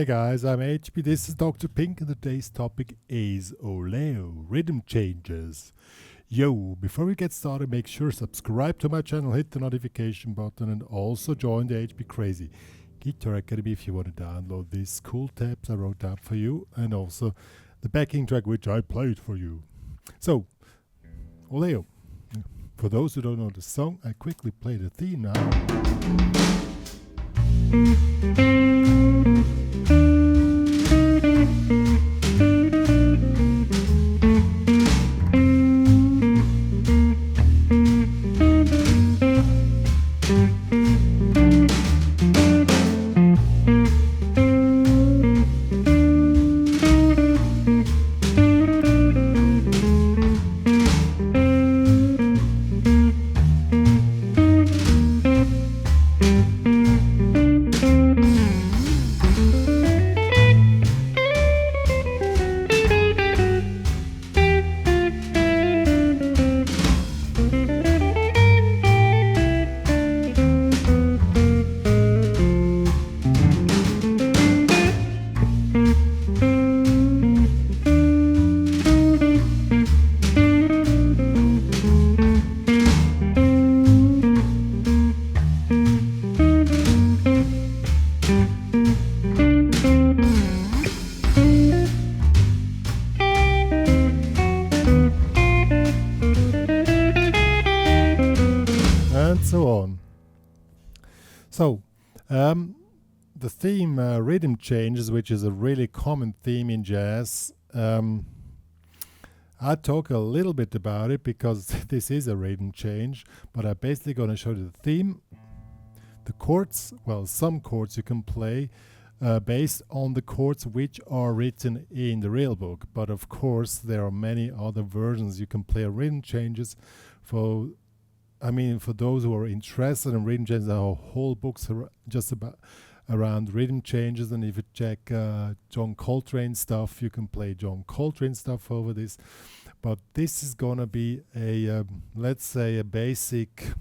Hey guys, I'm HP, this is Dr. Pink, and today's topic is Oleo, rhythm changes. Yo, before we get started, make sure subscribe to my channel, hit the notification button, and also join the HPCrazy Guitar Academy if you want to download these cool tabs I wrote up for you, and also the backing track which I played for you. So, Oleo. For those who don't know the song, I quickly play the theme now. And so on. So, the theme rhythm changes, which is a really common theme in jazz. I'll talk a little bit about it because this is a rhythm change, but I'm basically going to show you the theme, the chords, well, some chords you can play based on the chords which are written in the real book. But of course, there are many other versions you can play rhythm changes for. I mean, for those who are interested in rhythm changes, there are whole books just about around rhythm changes. And if you check John Coltrane stuff, you can play John Coltrane stuff over this. But this is gonna be a let's say a basic.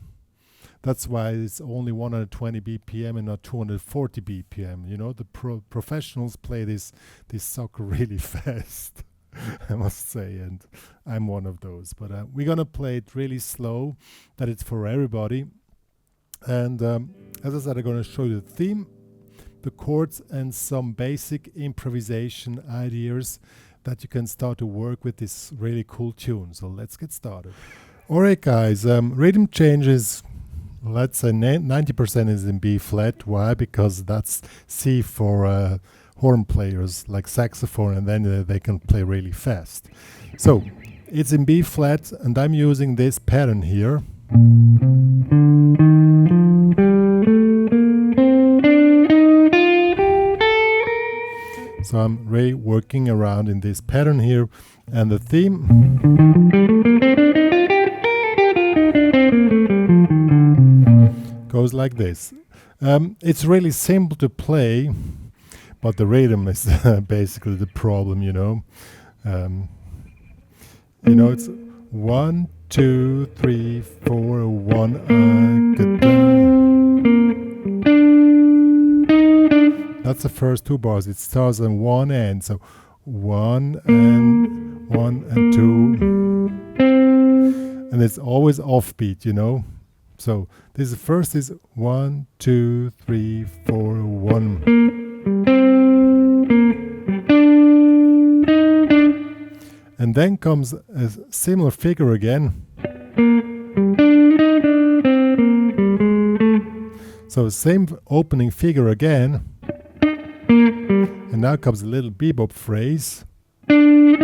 That's why it's only 120 BPM and not 240 BPM. You know, the professionals play this sucker really fast. I must say, and I'm one of those. But we're gonna play it really slow, that it's for everybody. And as I said, I'm gonna show you the theme, the chords, and some basic improvisation ideas that you can start to work with this really cool tune. So let's get started. Alright guys, rhythm changes, let's say 90% is in B flat. Why? Because that's C for horn players like saxophone, and then they can play really fast. So it's in B flat, and I'm using this pattern here. So I'm really working around in this pattern here, and the theme goes like this. It's really simple to play, but the rhythm is basically the problem, you know. It's 1, 2, 3, 4, 1. That's the first two bars. It starts on one end, so 1 and 1 and 2, and it's always offbeat, you know. So this first is 1, 2, 3, 4, 1. And then comes a similar figure again. So same opening figure again. And now comes a little bebop phrase. And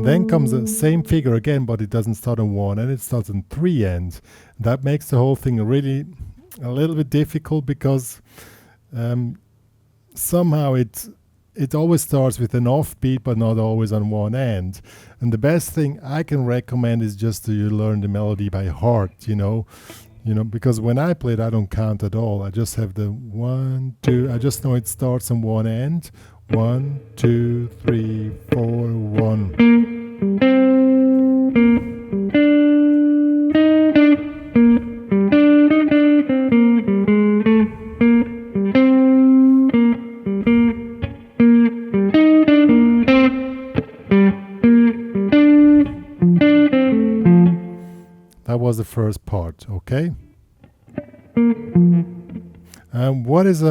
then comes the same figure again, but it doesn't start on 1, and it starts on 3 ends. That makes the whole thing really a little bit difficult because somehow it always starts with an offbeat, but not always on one end. And the best thing I can recommend is just to you learn the melody by heart, you know, because when I play it, I don't count at all. I just have the 1, 2. I just know it starts on one end. 1, 2, 3, 4, 1. was the first part, okay? What is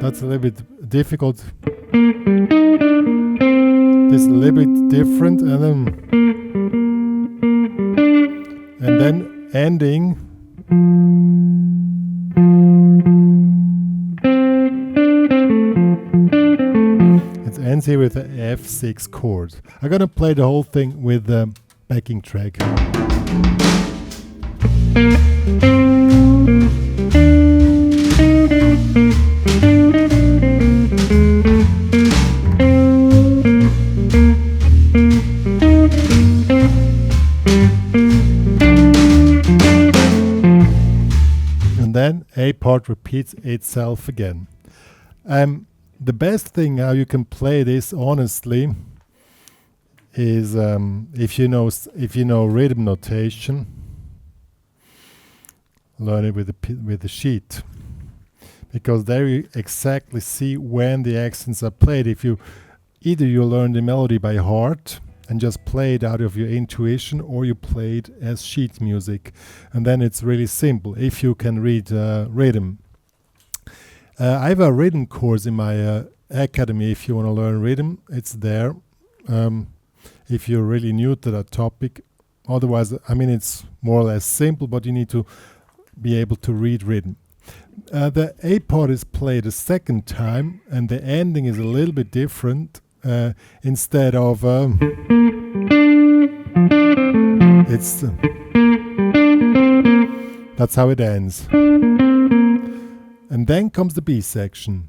that's a little bit difficult. This is a little bit different, and then ending. It ends here with the F6 chord. I'm gonna play the whole thing with the backing track. And then A part repeats itself again. The best thing how you can play this honestly is if you know rhythm notation, learn it with the sheet, because there you exactly see when the accents are played. If you either you learn the melody by heart and just play it out of your intuition, or you play it as sheet music, and then it's really simple if you can read rhythm. I have a rhythm course in my academy. If you want to learn rhythm, it's there. If you're really new to that topic, otherwise, I mean, it's more or less simple, but you need to be able to read rhythm. The A part is played a second time, and the ending is a little bit different. Instead of it's that's how it ends. And then comes the B section.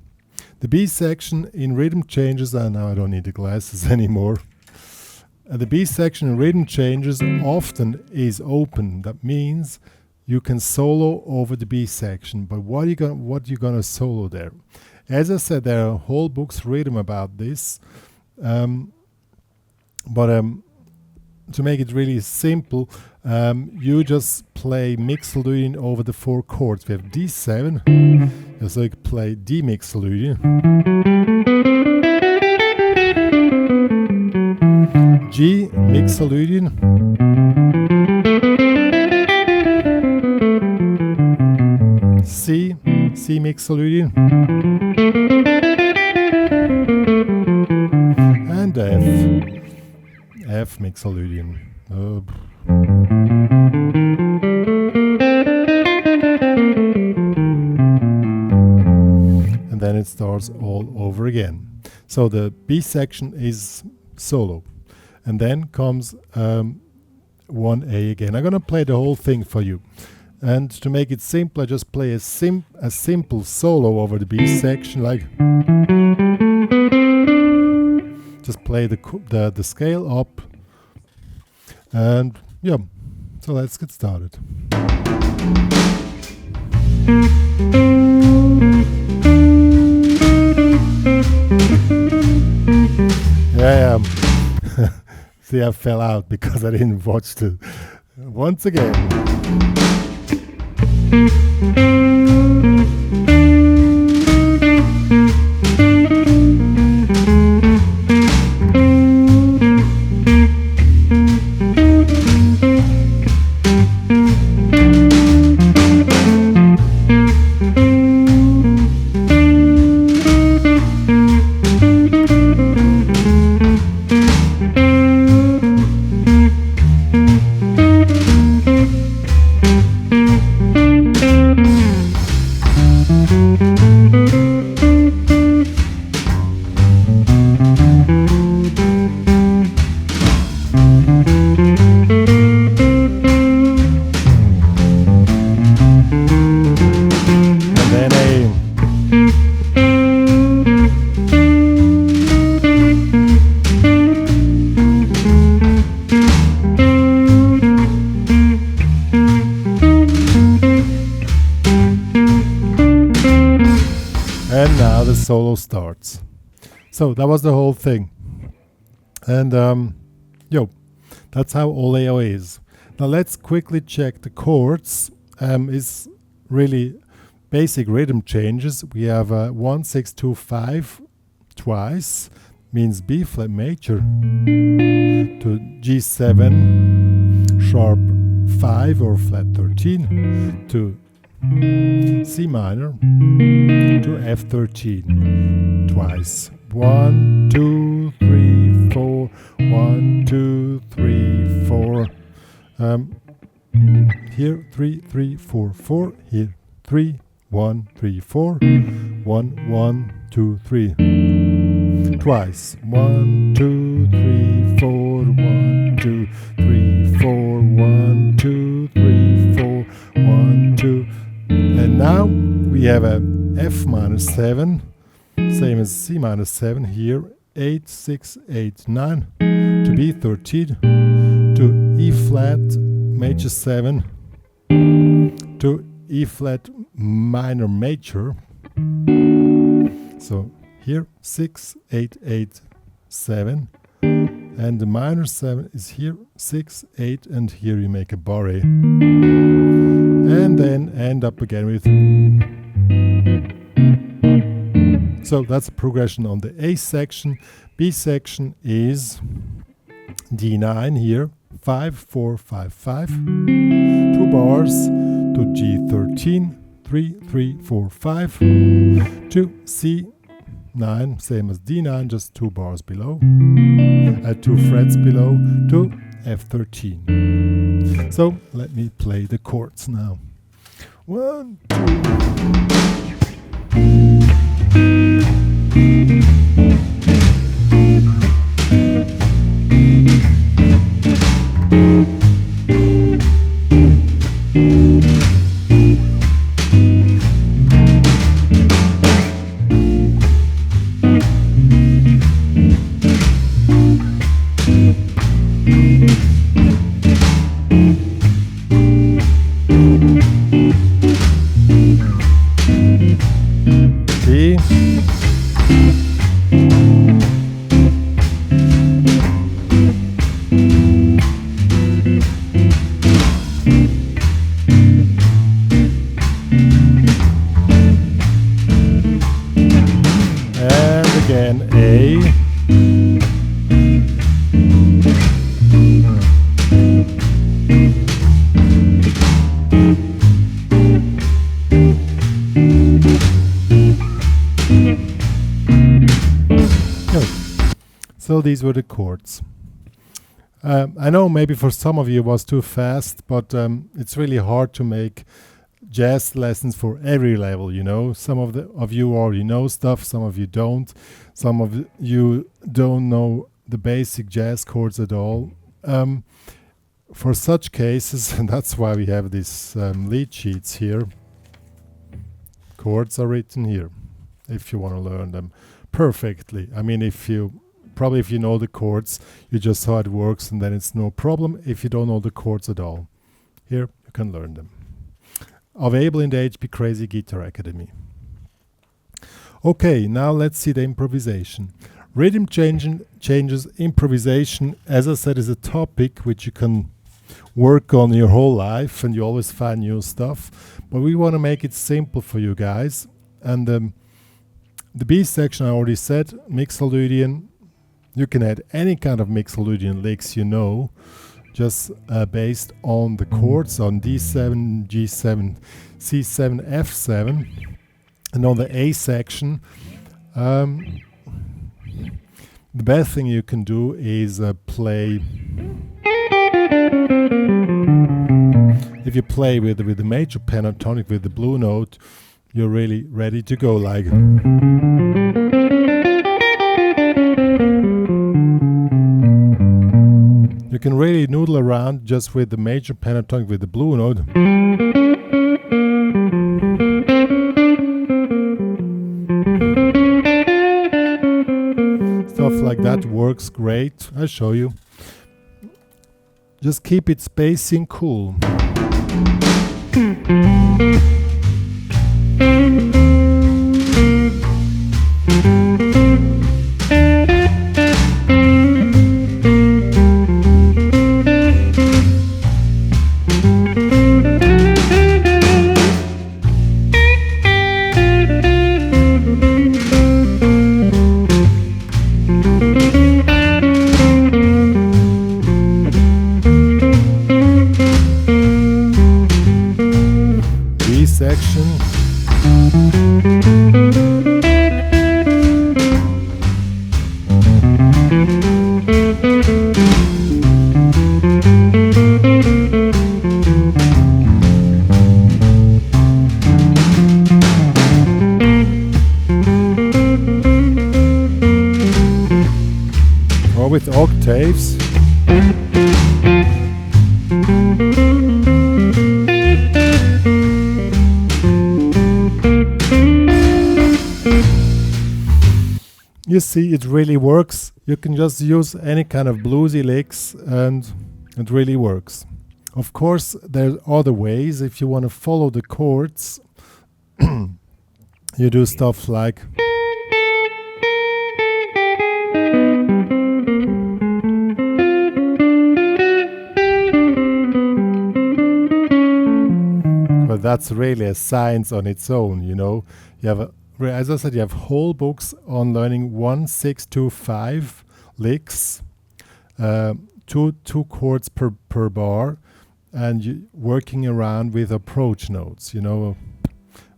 The B section in rhythm changes, and now I don't need the glasses anymore. The B section in rhythm changes often is open. That means you can solo over the B section. But what you gonna solo there? As I said, there are whole books written about this. To make it really simple, you just play Mixolydian over the 4 chords. We have D7, so you can play D Mixolydian, G Mixolydian, C Mixolydian, and F Mixolydian. And then it starts all over again. So the B section is solo. And then comes 1A again. I'm going to play the whole thing for you. And to make it simple, I just play a simple solo over the B section, like just play the scale up, and yeah, so let's get started. Yeah, see, I fell out because I didn't watch it. Once again. And now the solo starts. So that was the whole thing. And that's how Oleo is. Now let's quickly check the chords. Is really basic rhythm changes. We have 1, 6, 2, 5 twice. means B flat major to G7 sharp 5 or flat 13 to C minor to F13 twice. 1, 2, 3, 4. 1, 2, 3, 4. Here 3, 3, 4, 4. Here 3, 1, 3, 4. 1, 1, 2, 3. Twice. 1, 2, 3, 4. 1, 2, 3, 4. 1, 2, 3, 4. 1, 2. And now we have a F minor 7, same as C minor 7 here. 8, 6, 8, 9 to B 13 to E flat major 7 to E flat minor major. So here 6, 8, 8, 7, and the minor 7 is here 6, 8, and here you make a barre, and then end up again with. So that's a progression on the A section. B section is D9 here, 5, 4, 5, 5, 2 bars to G13, 3, 3, 4, 5, to C9, same as D9, just 2 bars below, 2 frets below, to F13. So let me play the chords now. 1, 2. Again A, so these were the chords. I know maybe for some of you it was too fast, but it's really hard to make jazz lessons for every level, you know. Some of you already know stuff, some of you don't. Some of you don't know the basic jazz chords at all. For such cases, and that's why we have these lead sheets here, chords are written here, if you want to learn them perfectly. I mean, if you know the chords, you just saw it works, and then it's no problem. If you don't know the chords at all, here you can learn them. Available in the HPCrazy Guitar Academy. Okay, now let's see the improvisation. Rhythm changes, improvisation, as I said, is a topic which you can work on your whole life, and you always find new stuff. But we want to make it simple for you guys. And the B section, I already said, Mixolydian. You can add any kind of Mixolydian licks you know, just based on the chords on D7, G7, C7, F7. And on the A section, the best thing you can do is play. If you play with the major pentatonic, with the blue note, you're really ready to go, like. You can really noodle around just with the major pentatonic, with the blue note. Stuff like that works great. I'll show you. Just keep it spacey and cool. Or with octaves. You see, it really works. You can just use any kind of bluesy licks and it really works. Of course, there's other ways. If you want to follow the chords, you do stuff like but that's really a science on its own, you know. You have as I said, you have whole books on learning 1, 6, 2, 5 licks, two chords per bar, and you working around with approach notes. You know,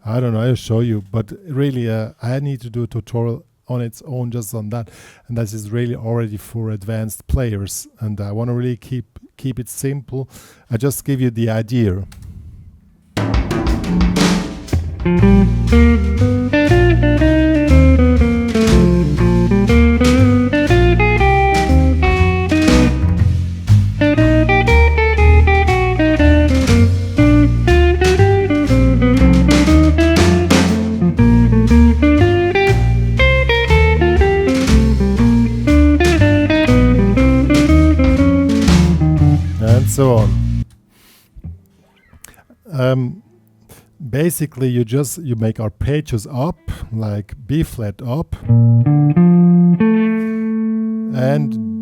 I don't know. I'll show you, but really, I need to do a tutorial on its own just on that, and this is really already for advanced players. And I want to really keep it simple. I just give you the idea. And so on. Basically, you make arpeggios up, like B flat up, and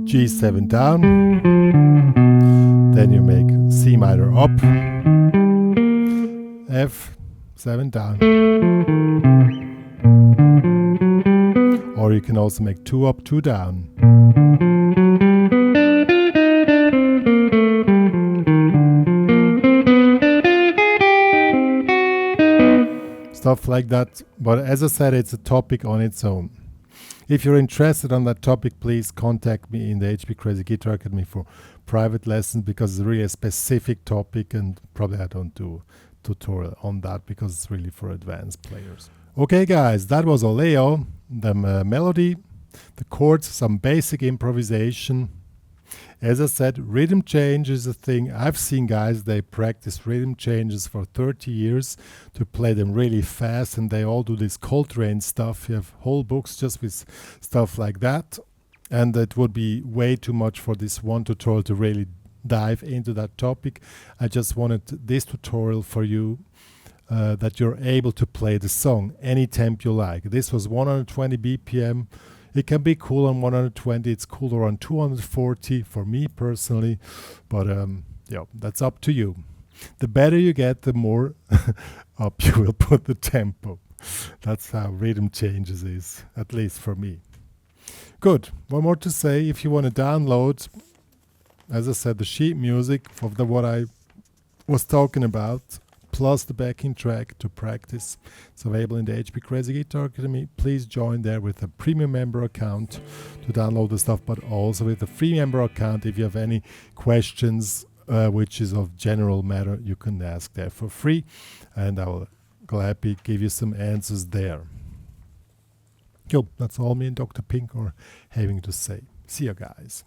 G7 down. Then you make C minor up, F7 down. Or you can also make 2 up, 2 down. Stuff like that. But as I said, it's a topic on its own. If you're interested on that topic, please contact me in the HPCrazy Guitar Academy for private lessons, because it's really a specific topic, and probably I don't do tutorial on that because it's really for advanced players. Okay guys, that was Oleo, the melody, the chords, some basic improvisation. As I said, rhythm change is a thing. I've seen guys, they practice rhythm changes for 30 years to play them really fast, and they all do this Coltrane stuff. You have whole books just with stuff like that, and it would be way too much for this one tutorial to really dive into that topic. I just wanted this tutorial for you, that you're able to play the song any temp you like. This was 120 BPM. It can be cool on 120, it's cooler on 240 for me personally, but yeah, that's up to you. The better you get, the more up you will put the tempo. That's how rhythm changes is, at least for me. Good, one more to say, if you want to download, as I said, the sheet music of what I was talking about, plus the backing track to practice. It's available in the HPCrazy Guitar Academy. Please join there with a premium member account to download the stuff, but also with a free member account. If you have any questions, which is of general matter, you can ask there for free, and I will gladly give you some answers there. Cool, that's all me and Dr. Pink are having to say. See you guys.